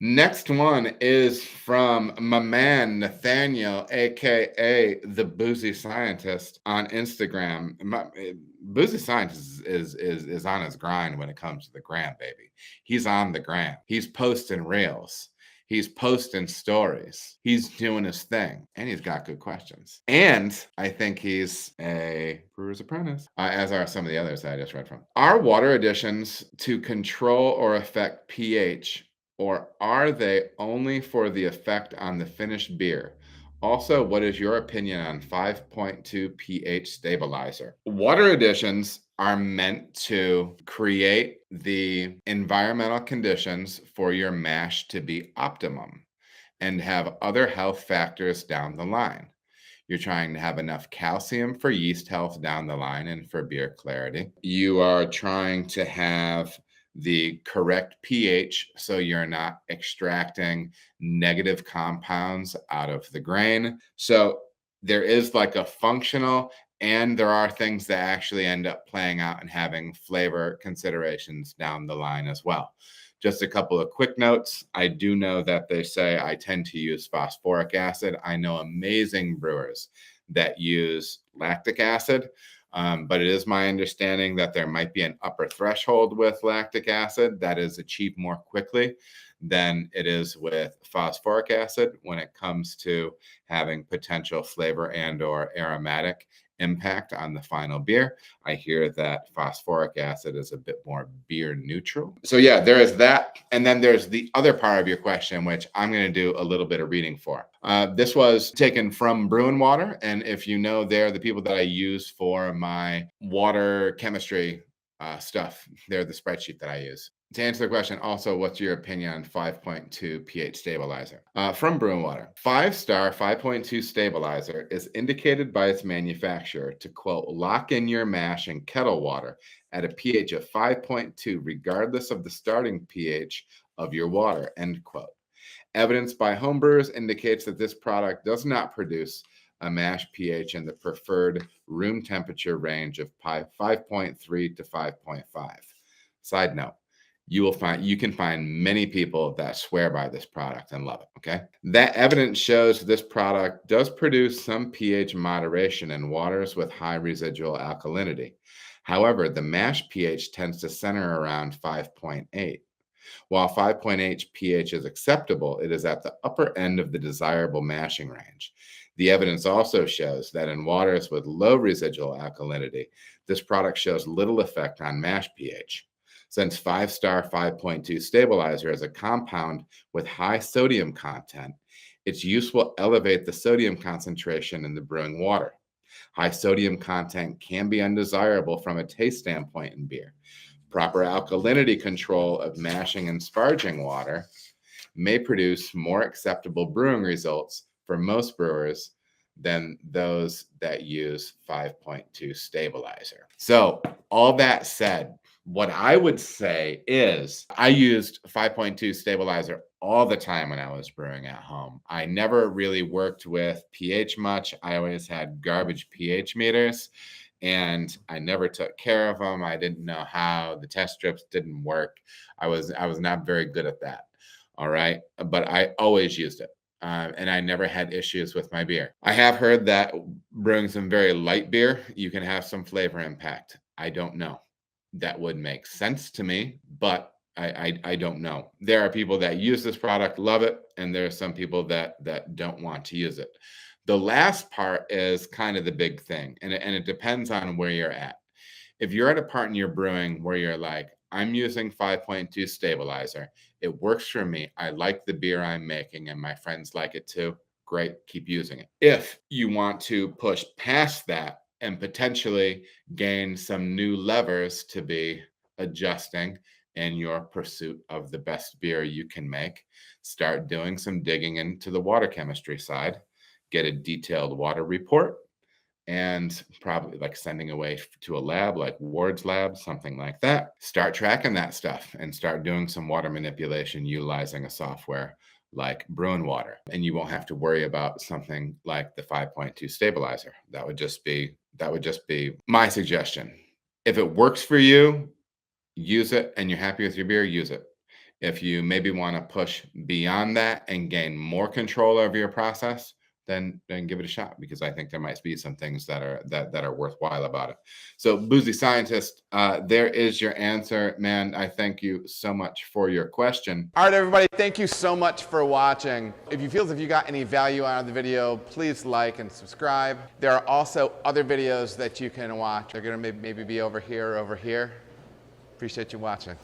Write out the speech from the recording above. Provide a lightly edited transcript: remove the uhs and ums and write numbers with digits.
Next one is from my man Nathaniel, aka the Boozy Scientist, on Instagram. Boozy Scientist is on his grind when it comes to the gram, baby. He's on the gram. He's posting reels. He's posting stories. He's doing his thing, and he's got good questions. And I think he's a brewer's apprentice, as are some of the others that I just read from. Are water additions to control or affect pH, or are they only for the effect on the finished beer? Also, what is your opinion on 5.2 pH stabilizer? Water additions are meant to create the environmental conditions for your mash to be optimum and have other health factors down the line. You're trying to have enough calcium for yeast health down the line and for beer clarity. You are trying to have the correct pH so you're not extracting negative compounds out of the grain. So there is like a functional, and there are things that actually end up playing out and having flavor considerations down the line as well. Just a couple of quick notes. I do know that they say I tend to use phosphoric acid. I know amazing brewers that use lactic acid, but it is my understanding that there might be an upper threshold with lactic acid that is achieved more quickly than it is with phosphoric acid when it comes to having potential flavor and or aromatic impact on the final beer. I hear that phosphoric acid is a bit more beer neutral. So yeah, there is that. And then there's the other part of your question, which I'm going to do a little bit of reading for. This was taken from Brew and Water. And if you know, they're the people that I use for my water chemistry stuff. They're the spreadsheet that I use. To answer the question, also, what's your opinion on 5.2 pH stabilizer? From Brew and Water, 5-star 5.2 stabilizer is indicated by its manufacturer to, quote, lock in your mash and kettle water at a pH of 5.2, regardless of the starting pH of your water, end quote. Evidence by homebrewers indicates that this product does not produce a mash pH in the preferred room temperature range of 5.3 to 5.5. Side note, you can find many people that swear by this product and love it. Okay. That evidence shows this product does produce some pH moderation in waters with high residual alkalinity. However, the mash pH tends to center around 5.8. While 5.8 pH is acceptable, it is at the upper end of the desirable mashing range. The evidence also shows that in waters with low residual alkalinity, this product shows little effect on mash pH. Since 5-star 5.2 stabilizer is a compound with high sodium content, its use will elevate the sodium concentration in the brewing water. High sodium content can be undesirable from a taste standpoint in beer. Proper alkalinity control of mashing and sparging water may produce more acceptable brewing results for most brewers than those that use 5.2 stabilizer. So, all that said, what I would say is I used 5.2 stabilizer all the time when I was brewing at home. I never really worked with pH much. I always had garbage pH meters and I never took care of them. I didn't know how. The test strips didn't work. I was not very good at that. All right, but I always used it. And I never had issues with my beer. I have heard that brewing some very light beer, you can have some flavor impact. I don't know. That would make sense to me, but I don't know. There are people that use this product, love it, and there are some people that don't want to use it. The last part is kind of the big thing, and it depends on where you're at. If you're at a part in your brewing where you're like, I'm using 5.2 stabilizer, it works for me. I like the beer I'm making, and my friends like it too. Great, keep using it. If you want to push past that and potentially gain some new levers to be adjusting in your pursuit of the best beer you can make, start doing some digging into the water chemistry side, get a detailed water report, and probably like sending away to a lab like Ward's lab, something like that. Start tracking that stuff and start doing some water manipulation utilizing a software like Brew and Water. And you won't have to worry about something like the 5.2 stabilizer. That would just be my suggestion. If it works for you, use it, and you're happy with your beer, use it. If you maybe want to push beyond that and gain more control over your process, then give it a shot, because I think there might be some things that are worthwhile about it. So, Boozy Scientist, there is your answer, man. I thank you so much for your question. All right, everybody, thank you so much for watching. If you feel as if you got any value out of the video, please like and subscribe. There are also other videos that you can watch. They're gonna maybe be over here or over here. Appreciate you watching.